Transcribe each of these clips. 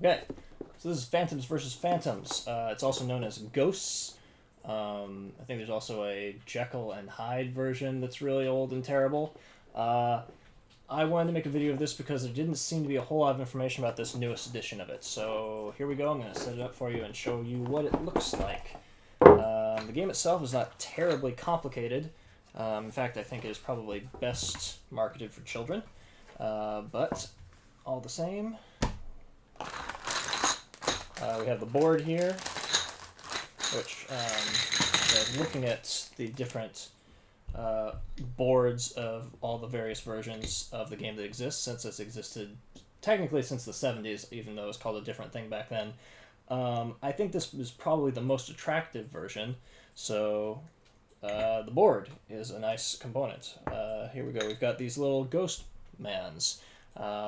Okay, so this is Phantoms versus Phantoms. It's also known as Ghosts. I think there's also a Jekyll and Hyde version that's really old and terrible. I wanted to make a video of this because there didn't seem to be a whole lot of information about this newest edition of it. So here we go. I'm going to set it up for you and show you what it looks like. The game itself is not terribly complicated. In fact, I think it is probably best marketed for children. But all the same, we have the board here, which looking at the different boards of all the various versions of the game that exists, since it's existed technically since the 70s, even though it was called a different thing back then. I think this is probably the most attractive version, so the board is a nice component. Here we go. We've got these little ghost mans.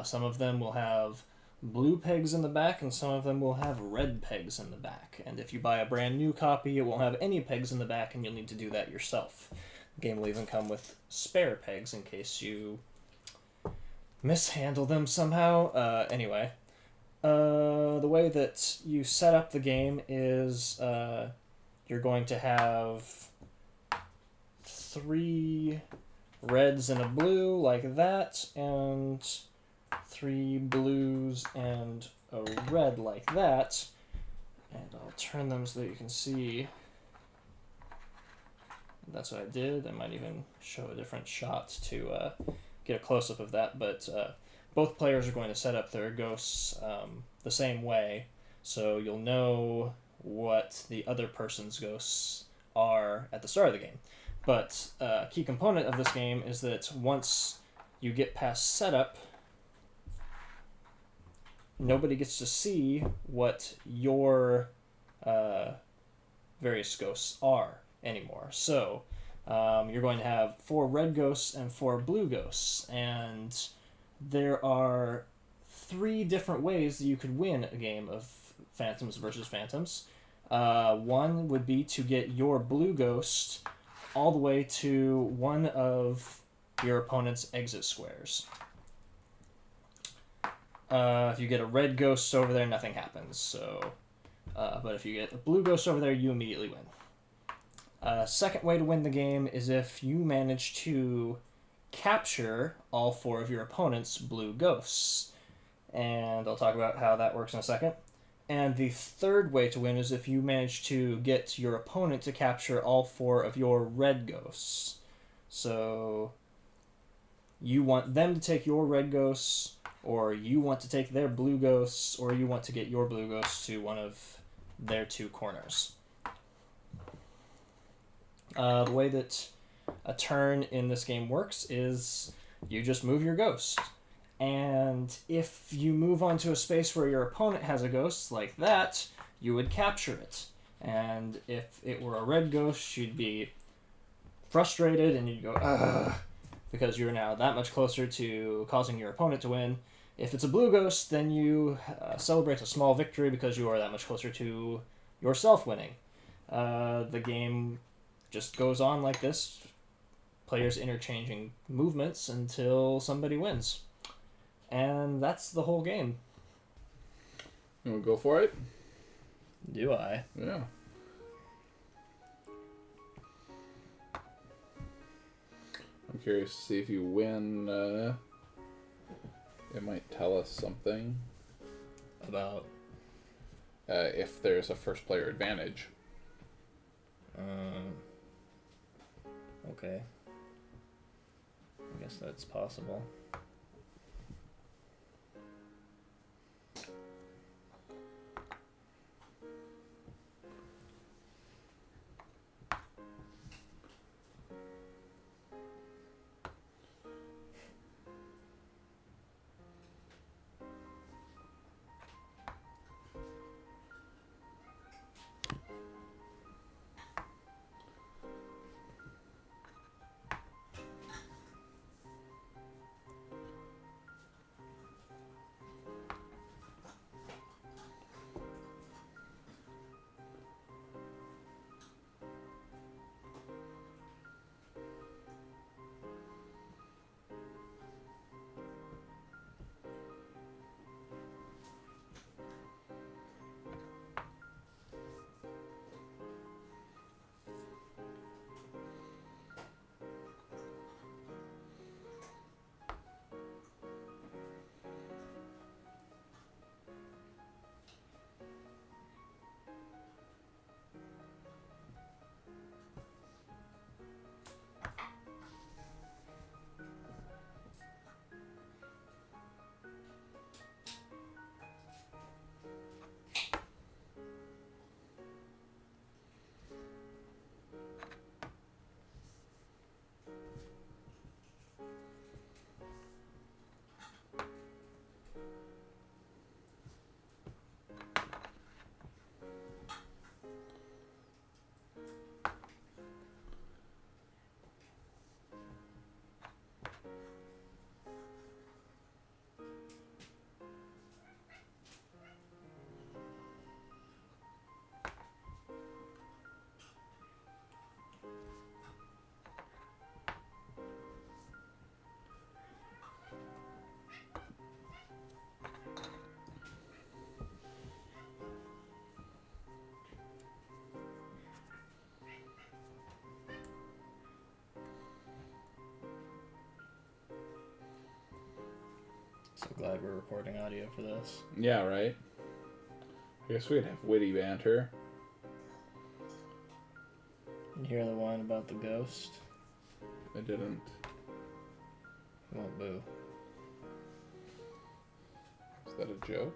Some of them will have blue pegs in the back, and some of them will have red pegs in the back. And if you buy a brand new copy, it won't have any pegs in the back, and you'll need to do that yourself. The game will even come with spare pegs in case you mishandle them somehow. Anyway, the way that you set up the game is you're going to have 3 reds and a blue like that, and 3 blues and a red like that. And I'll turn them so that you can see. That's what I did. I might even show a different shot to get a close-up of that, but both players are going to set up their ghosts the same way, so you'll know what the other person's ghosts are at the start of the game. But a key component of this game is that once you get past setup, nobody gets to see what your various ghosts are anymore. So you're going to have 4 red ghosts and 4 blue ghosts, and there are 3 different ways that you could win a game of Phantoms versus Phantoms. One would be to get your blue ghost all the way to one of your opponent's exit squares. If you get a red ghost over there, nothing happens. So, but if you get a blue ghost over there, you immediately win. Second way to win the game is if you manage to capture all 4 of your opponent's blue ghosts. And I'll talk about how that works in a second. And the third way to win is if you manage to get your opponent to capture all 4 of your red ghosts. So you want them to take your red ghosts, or you want to take their blue ghosts, or you want to get your blue ghosts to one of their 2 corners. The way that a turn in this game works is you just move your ghost. And if you move onto a space where your opponent has a ghost like that, you would capture it. And if it were a red ghost, you'd be frustrated and you'd go, ugh, because you're now that much closer to causing your opponent to win. If it's a blue ghost, then you celebrate a small victory because you are that much closer to yourself winning. The game just goes on like this, players interchanging movements until somebody wins. And that's the whole game. You want to go for it? Do I? Yeah. I'm curious to see if you win. It might tell us something. About? If there's a first player advantage. Okay. I guess that's possible. So glad we're recording audio for this. Yeah, right? I guess we could have witty banter. You hear the one about the ghost? I didn't. You won't boo. Is that a joke?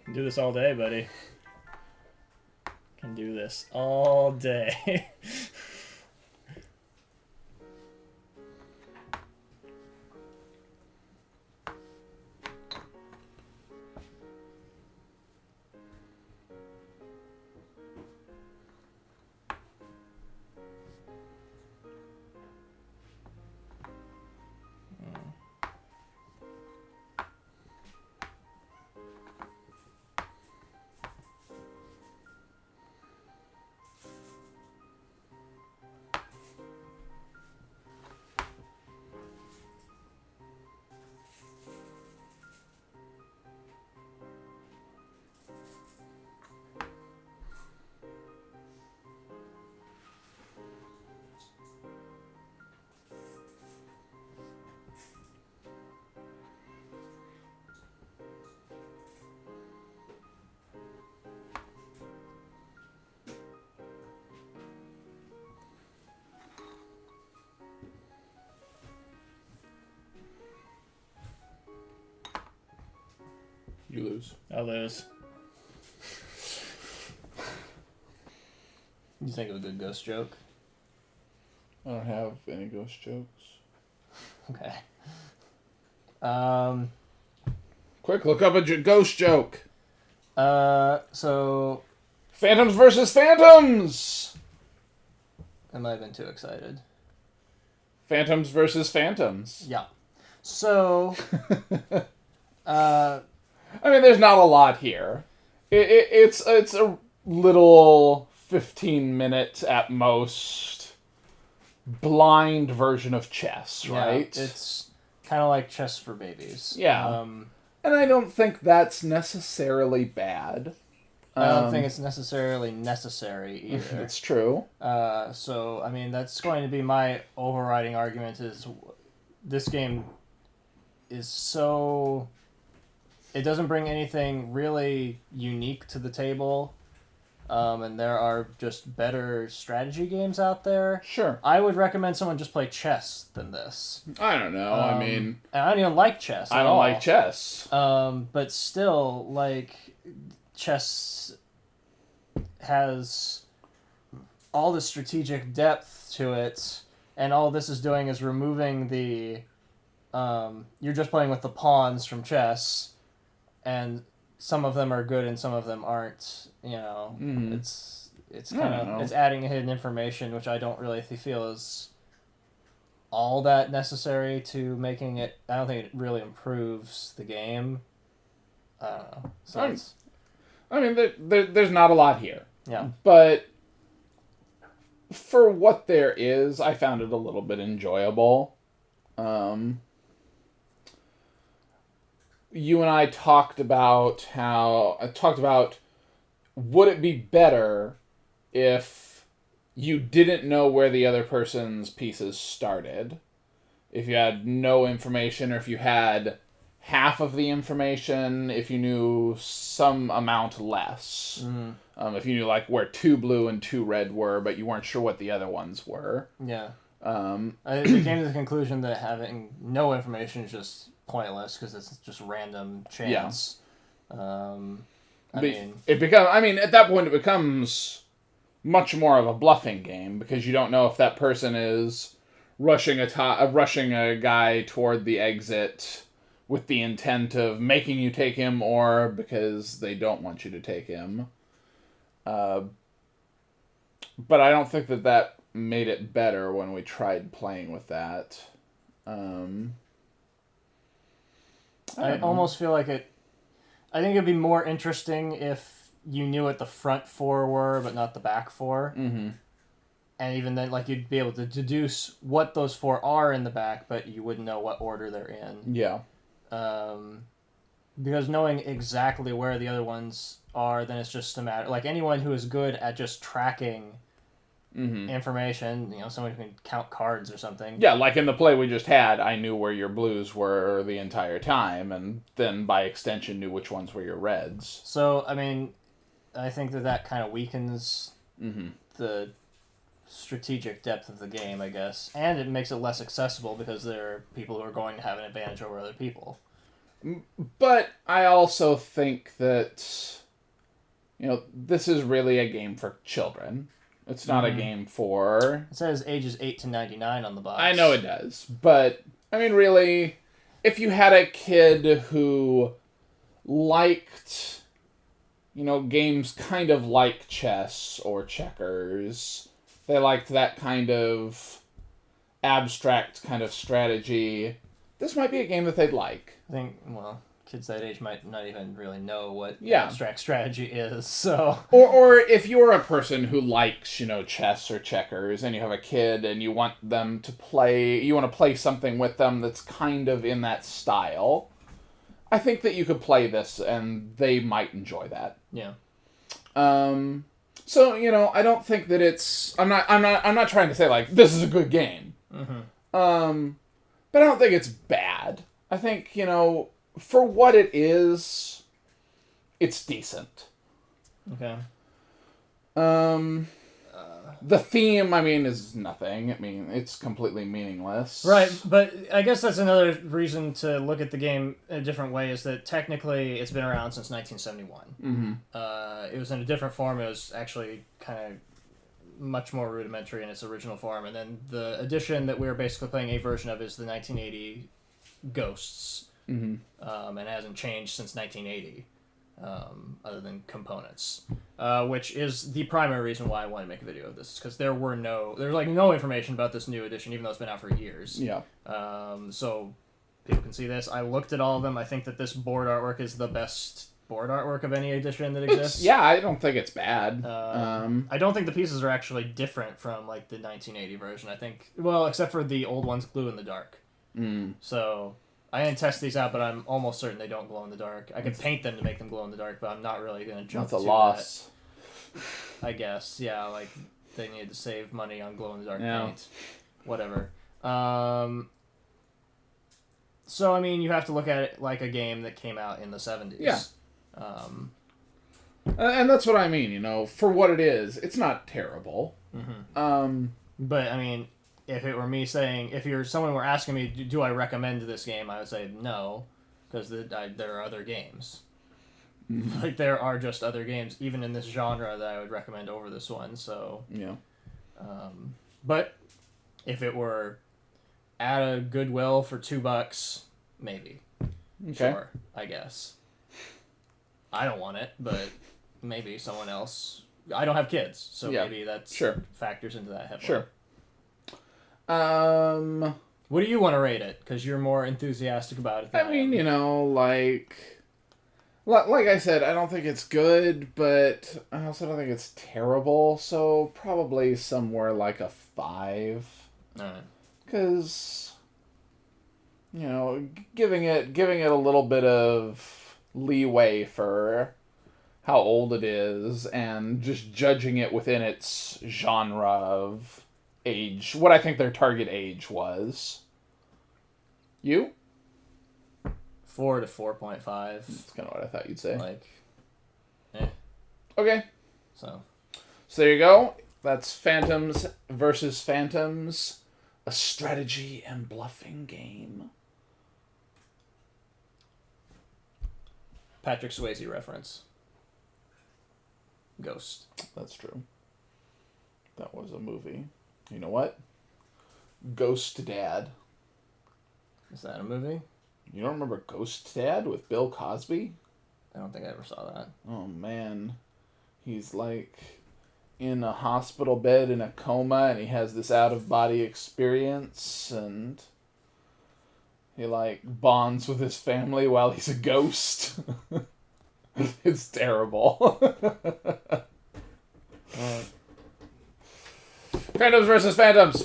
Can do this all day, buddy. Can do this all day. You lose. I'll lose. You think of a good ghost joke? I don't have any ghost jokes. Okay. Quick, look up a ghost joke. So Phantoms versus Phantoms! I might have been too excited. Phantoms versus Phantoms. Yeah. So, I mean, there's not a lot here. It's a little 15-minute at most blind version of chess, right? Yeah, it's kind of like chess for babies. Yeah. And I don't think that's necessarily bad. I don't think it's necessarily necessary either. It's true. So, I mean, that's going to be my overriding argument is this game is so... It doesn't bring anything really unique to the table. And there are just better strategy games out there. Sure. I would recommend someone just play chess than this. I don't know. I mean... And I don't even like chess I at don't all. like chess. But still, like, chess has all the strategic depth to it, and all this is doing is removing the... you're just playing with the pawns from chess, and some of them are good and some of them aren't, you know. Mm. It's kind of... It's adding hidden information, which I don't really feel is all that necessary to making it... I don't think it really improves the game. I don't know. So I mean, there's not a lot here. Yeah. But for what there is, I found it a little bit enjoyable. you and I talked about would it be better if you didn't know where the other person's pieces started, if you had no information, or if you had half of the information, if you knew some amount less. If you knew like where 2 blue and 2 red were, but you weren't sure what the other ones were. Yeah. I came to the conclusion that having no information is just pointless because it's just random chance. Yeah. At that point it becomes much more of a bluffing game because you don't know if that person is rushing a guy toward the exit with the intent of making you take him or because they don't want you to take him. But I don't think that made it better when we tried playing with that. I almost feel like it... I think it'd be more interesting if you knew what the front 4 were, but not the back 4. Mm-hmm. And even then, like, you'd be able to deduce what those 4 are in the back, but you wouldn't know what order they're in. Yeah. Because knowing exactly where the other ones are, then it's just a matter... Like, anyone who is good at just tracking information, someone who can count cards or something. Yeah, like in the play we just had, I knew where your blues were the entire time, and then by extension knew which ones were your reds. So, I think that kind of weakens the strategic depth of the game, I guess. And it makes it less accessible because there are people who are going to have an advantage over other people. But I also think that, this is really a game for children. It's not a game for... It says ages 8 to 99 on the box. I know it does. But, really, if you had a kid who liked, games kind of like chess or checkers, they liked that kind of abstract kind of strategy, this might be a game that they'd like. I think, kids that age might not even really know what abstract strategy is, so... Or if you're a person who likes, chess or checkers, and you have a kid and you want them to play something with them that's kind of in that style, I think that you could play this and they might enjoy that. Yeah. So, I don't think that it's... I'm not trying to say, like, this is a good game. But I don't think it's bad. I think, for what it is, it's decent. Okay. The theme, is nothing. It's completely meaningless. Right, but I guess that's another reason to look at the game a different way, is that technically it's been around since 1971. It was in a different form. It was actually kind of much more rudimentary in its original form, and then the edition that we're basically playing a version of is the 1980 Ghosts. And it hasn't changed since 1980, other than components, which is the primary reason why I want to make a video of this, because there's no information about this new edition, even though it's been out for years. Yeah. So people can see this. I looked at all of them. I think that this board artwork is the best board artwork of any edition that exists. I don't think it's bad. I don't think the pieces are actually different from like the 1980 version. I think, except for the old ones glow in the dark. So I didn't test these out, but I'm almost certain they don't glow in the dark. I could paint them to make them glow in the dark, but I'm not really going to jump to that. That's a loss. I guess, yeah, like they needed to save money on glow in the dark paint. Whatever. So, you have to look at it like a game that came out in the 70s. Yeah. And that's what I mean, for what it is, it's not terrible. But, if it were me saying, if someone were asking me, do I recommend this game, I would say no, because there are other games. Like, there are just other games, even in this genre, that I would recommend over this one, so... Yeah. But, if it were at a Goodwill for $2, maybe. Okay. Sure, I guess. I don't want it, but maybe someone else... I don't have kids, so maybe that factors into that heavily. Sure. What do you want to rate it? Because you're more enthusiastic about it than I am. Like I said, I don't think it's good, but I also don't think it's terrible, so probably somewhere like a 5. Alright. Because, you know, giving it a little bit of leeway for how old it is, and just judging it within its genre of age, what I think their target age was. You? 4 to 4.5. That's kind of what I thought you'd say. Like, Okay. So there you go. That's Phantoms versus Phantoms, a strategy and bluffing game. Patrick Swayze reference. Ghost. That's true. That was a movie. You know what? Ghost Dad. Is that a movie? You don't remember Ghost Dad with Bill Cosby? I don't think I ever saw that. Oh, man. He's, like, in a hospital bed in a coma, and he has this out-of-body experience, and he, like, bonds with his family while he's a ghost. It's terrible. Phantoms versus Phantoms.